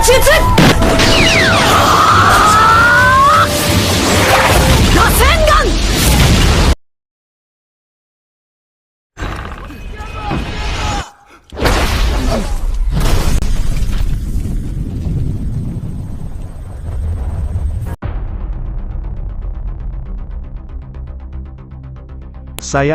Saya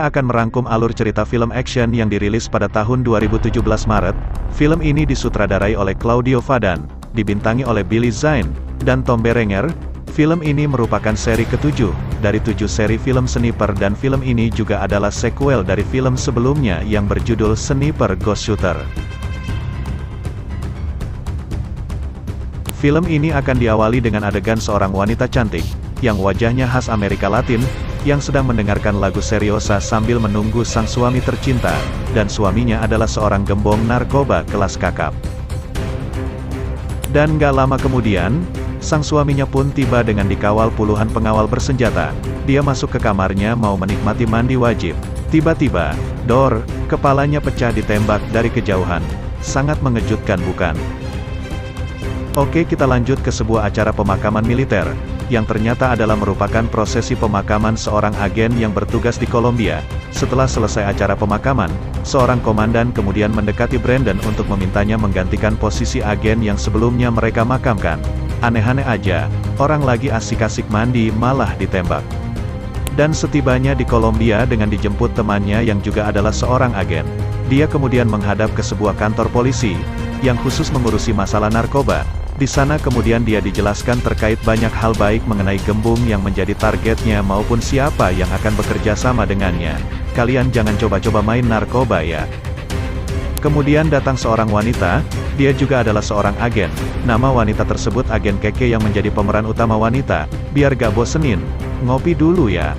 akan merangkum alur cerita film action yang dirilis pada tahun 2017 Maret. Film ini disutradarai oleh Claudio Vadan, dibintangi oleh Billy Zane, dan Tom Berenger. Film ini merupakan seri ke-7, dari 7 seri film Sniper dan film ini juga adalah sequel dari film sebelumnya yang berjudul Sniper Ghost Shooter. Film ini akan diawali dengan adegan seorang wanita cantik, yang wajahnya khas Amerika Latin, yang sedang mendengarkan lagu seriosa sambil menunggu sang suami tercinta, dan suaminya adalah seorang gembong narkoba kelas kakap. Dan gak lama kemudian, sang suaminya pun tiba dengan dikawal puluhan pengawal bersenjata. Dia masuk ke kamarnya mau menikmati mandi wajib. Tiba-tiba, dor, kepalanya pecah ditembak dari kejauhan. Sangat mengejutkan bukan? Oke, kita lanjut ke sebuah acara pemakaman militer, yang ternyata adalah merupakan prosesi pemakaman seorang agen yang bertugas di Kolombia. Setelah selesai acara pemakaman, seorang komandan kemudian mendekati Brandon untuk memintanya menggantikan posisi agen yang sebelumnya mereka makamkan. Aneh-aneh aja, orang lagi asik-asik mandi malah ditembak. Dan setibanya di Kolombia dengan dijemput temannya yang juga adalah seorang agen, dia kemudian menghadap ke sebuah kantor polisi, yang khusus mengurusi masalah narkoba. Di sana kemudian dia dijelaskan terkait banyak hal baik mengenai gembung yang menjadi targetnya maupun siapa yang akan bekerja sama dengannya. Kalian jangan coba-coba main narkoba ya. Kemudian datang seorang wanita, dia juga adalah seorang agen. Nama wanita tersebut agen Keke yang menjadi pemeran utama wanita. Biar gak bosenin, ngopi dulu ya.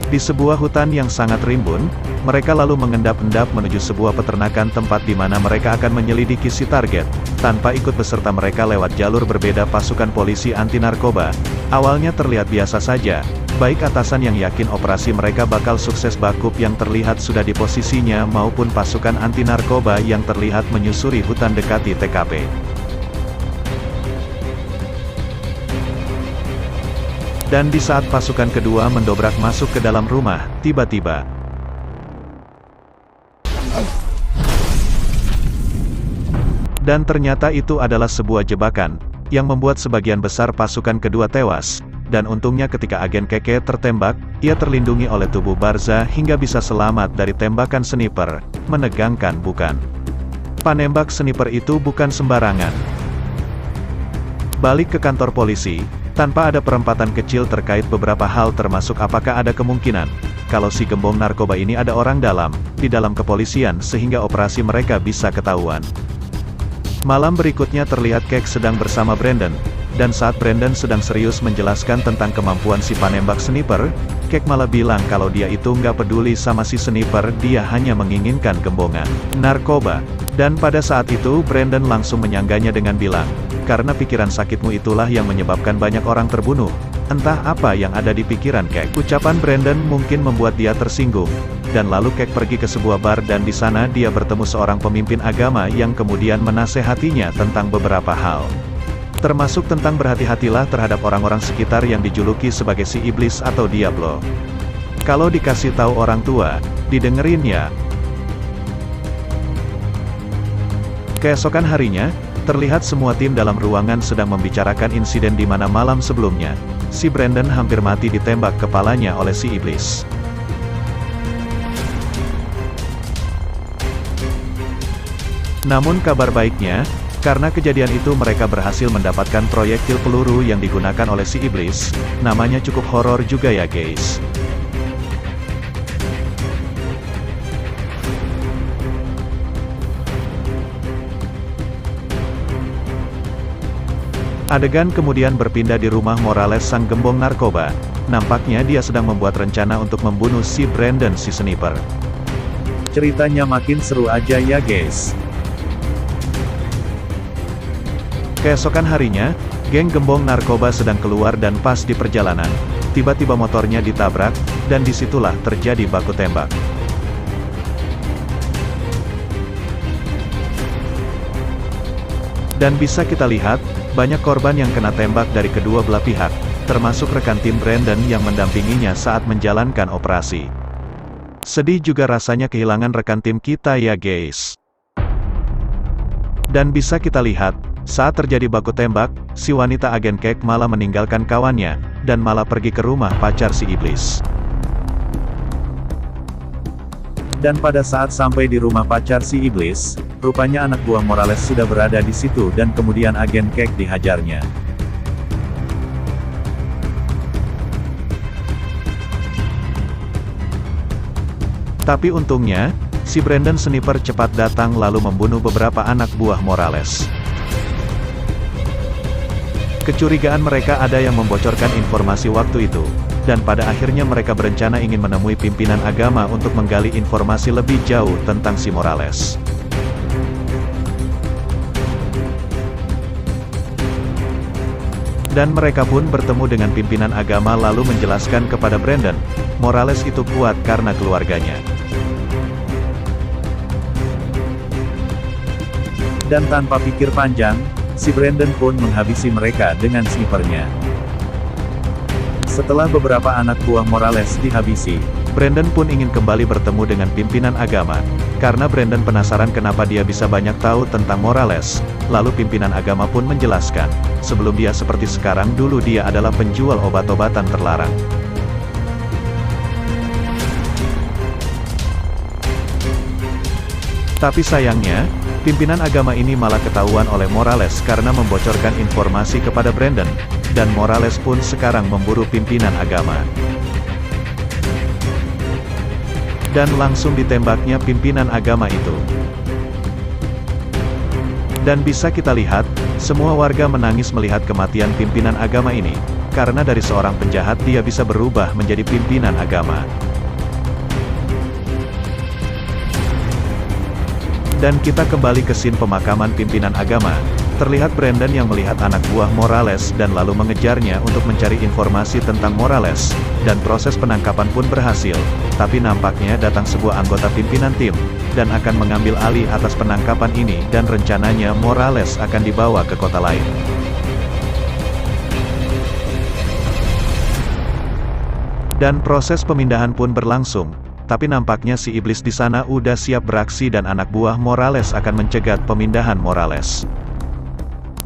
Di sebuah hutan yang sangat rimbun, mereka lalu mengendap-endap menuju sebuah peternakan tempat di mana mereka akan menyelidiki si target. Tanpa ikut beserta mereka lewat jalur berbeda pasukan polisi anti narkoba. Awalnya terlihat biasa saja, baik atasan yang yakin operasi mereka bakal sukses Bakup yang terlihat sudah di posisinya maupun pasukan anti narkoba yang terlihat menyusuri hutan dekati TKP. Dan di saat pasukan kedua mendobrak masuk ke dalam rumah, tiba-tiba dan ternyata itu adalah sebuah jebakan, yang membuat sebagian besar pasukan kedua tewas. Dan untungnya ketika agen Keke tertembak, ia terlindungi oleh tubuh Barza hingga bisa selamat dari tembakan sniper. Menegangkan bukan? Penembak sniper itu bukan sembarangan. Balik ke kantor polisi, tanpa ada perempatan kecil terkait beberapa hal termasuk apakah ada kemungkinan, kalau si gembong narkoba ini ada orang di dalam kepolisian sehingga operasi mereka bisa ketahuan. Malam berikutnya terlihat Kek sedang bersama Brandon, dan saat Brandon sedang serius menjelaskan tentang kemampuan si penembak sniper, Kek malah bilang kalau dia itu nggak peduli sama si sniper, dia hanya menginginkan gembongan narkoba. Dan pada saat itu Brandon langsung menyangganya dengan bilang, karena pikiran sakitmu itulah yang menyebabkan banyak orang terbunuh. Entah apa yang ada di pikiran Kek. Ucapan Brandon mungkin membuat dia tersinggung. Dan lalu Kek pergi ke sebuah bar dan di sana dia bertemu seorang pemimpin agama yang kemudian menasehatinya tentang beberapa hal. Termasuk tentang berhati-hatilah terhadap orang-orang sekitar yang dijuluki sebagai si iblis atau Diablo. Kalau dikasih tahu orang tua, didengerin ya. Keesokan harinya, terlihat semua tim dalam ruangan sedang membicarakan insiden di mana malam sebelumnya, si Brandon hampir mati ditembak kepalanya oleh si iblis. Namun kabar baiknya, karena kejadian itu mereka berhasil mendapatkan proyektil peluru yang digunakan oleh si iblis. Namanya cukup horor juga ya guys. Adegan kemudian berpindah di rumah Morales sang gembong narkoba. Nampaknya dia sedang membuat rencana untuk membunuh si Brandon si sniper. Ceritanya makin seru aja ya guys. Keesokan harinya, geng gembong narkoba sedang keluar dan pas di perjalanan, tiba-tiba motornya ditabrak, dan disitulah terjadi baku tembak. Dan bisa kita lihat, banyak korban yang kena tembak dari kedua belah pihak, termasuk rekan tim Brandon yang mendampinginya saat menjalankan operasi. Sedih juga rasanya kehilangan rekan tim kita ya guys. Dan bisa kita lihat, saat terjadi baku tembak, si wanita agen kek malah meninggalkan kawannya, dan malah pergi ke rumah pacar si iblis. Dan pada saat sampai di rumah pacar si iblis, rupanya anak buah Morales sudah berada di situ dan kemudian agen kek dihajarnya. Tapi untungnya, si Brandon Sniper cepat datang lalu membunuh beberapa anak buah Morales. Kecurigaan mereka ada yang membocorkan informasi waktu itu, dan pada akhirnya mereka berencana ingin menemui pimpinan agama untuk menggali informasi lebih jauh tentang si Morales. Dan mereka pun bertemu dengan pimpinan agama lalu menjelaskan kepada Brandon, Morales itu kuat karena keluarganya. Dan tanpa pikir panjang, si Brandon pun menghabisi mereka dengan snipernya. Setelah beberapa anak buah Morales dihabisi, Brandon pun ingin kembali bertemu dengan pimpinan agama, karena Brandon penasaran kenapa dia bisa banyak tahu tentang Morales. Lalu pimpinan agama pun menjelaskan, sebelum dia seperti sekarang dulu dia adalah penjual obat-obatan terlarang. Tapi sayangnya, pimpinan agama ini malah ketahuan oleh Morales karena membocorkan informasi kepada Brandon, dan Morales pun sekarang memburu pimpinan agama. Dan langsung ditembaknya pimpinan agama itu. Dan bisa kita lihat, semua warga menangis melihat kematian pimpinan agama ini, karena dari seorang penjahat dia bisa berubah menjadi pimpinan agama. Dan kita kembali ke scene pemakaman pimpinan agama. Terlihat Brandon yang melihat anak buah Morales dan lalu mengejarnya untuk mencari informasi tentang Morales, dan proses penangkapan pun berhasil. Tapi nampaknya datang sebuah anggota pimpinan tim, dan akan mengambil alih atas penangkapan ini, dan rencananya Morales akan dibawa ke kota lain. Dan proses pemindahan pun berlangsung. Tapi nampaknya si iblis di sana udah siap beraksi dan anak buah Morales akan mencegat pemindahan Morales.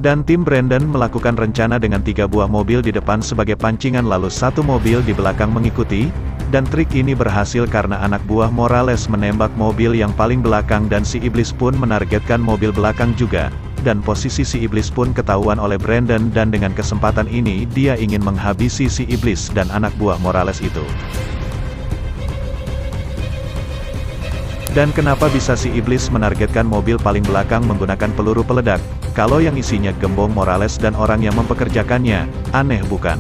Dan tim Brandon melakukan rencana dengan 3 buah mobil di depan sebagai pancingan lalu 1 mobil di belakang mengikuti, dan trik ini berhasil karena anak buah Morales menembak mobil yang paling belakang dan si iblis pun menargetkan mobil belakang juga, dan posisi si iblis pun ketahuan oleh Brandon dan dengan kesempatan ini dia ingin menghabisi si iblis dan anak buah Morales itu. Dan kenapa bisa si iblis menargetkan mobil paling belakang menggunakan peluru peledak, kalau yang isinya gembong Morales dan orang yang mempekerjakannya? Aneh bukan?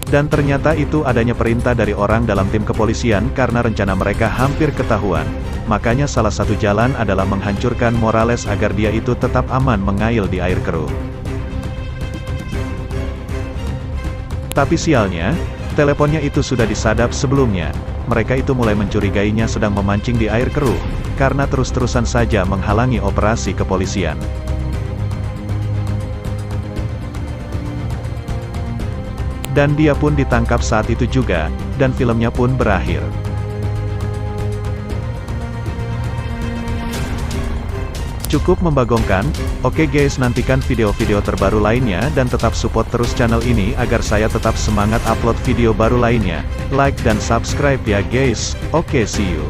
Dan ternyata itu adanya perintah dari orang dalam tim kepolisian karena rencana mereka hampir ketahuan. Makanya salah satu jalan adalah menghancurkan Morales agar dia itu tetap aman mengail di air keruh. Tapi sialnya, teleponnya itu sudah disadap sebelumnya. Mereka itu mulai mencurigainya sedang memancing di air keruh, karena terus-terusan saja menghalangi operasi kepolisian. Dan dia pun ditangkap saat itu juga, dan filmnya pun berakhir. Cukup membagongkan. Oke guys, nantikan video-video terbaru lainnya dan tetap support terus channel ini agar saya tetap semangat upload video baru lainnya. Like dan subscribe ya guys. Oke, see you.